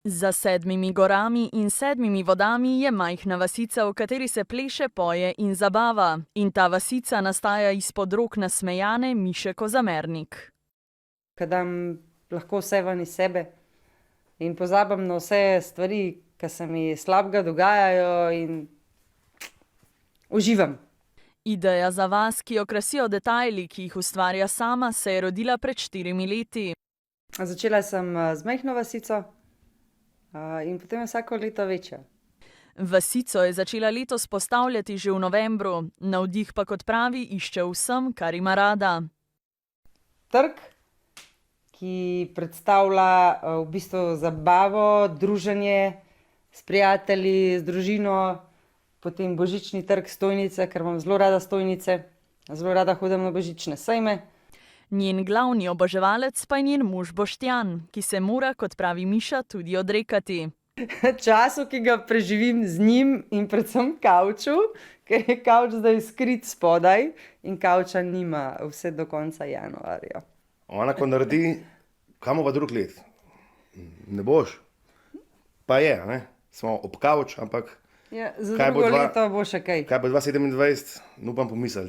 Za 7 gorami in 7 vodami je majhna vasica, v kateri se pleše, poje in zabava. In ta vasica nastaja izpod rok nasmejane Miše Kozamernik. Ko dam lahko vse ven iz sebe in pozabim na vse stvari, ki se mi slabega dogajajo, in uživam. Ideja za vas, ki jo krasijo detajli, ki jih ustvarja sama, se je rodila pred 4 leti. Začela sem z majhno vasico in potem je vsako leto večja. Vasico je začela letos postavljati že v novembru, navdih pa, kot pravi, išče vsem, kar ima rada. Trg, ki predstavlja v bistvu zabavo, druženje s prijatelji, z družino, potem božični trg, stojnice, ker imam zelo rada stojnice, zelo rada hodim na božične sejme. Njen glavni oboževalec pa je njen mož Boštjan, ki se mora, kot pravi Miša, tudi odrekati. Času, ki ga preživim z njim in predvsem kavču, ker je kavč zdaj skrit spodaj in kavča nima vse do konca januarja. Ona, ko naredi, kam pa drug let? Ne boš. Pa je, ne? Smo ob kavč, ampak Ja, za Kaj bo drugo dva- leto bo še kaj. kaj bo 2027, ne upam pomisliti.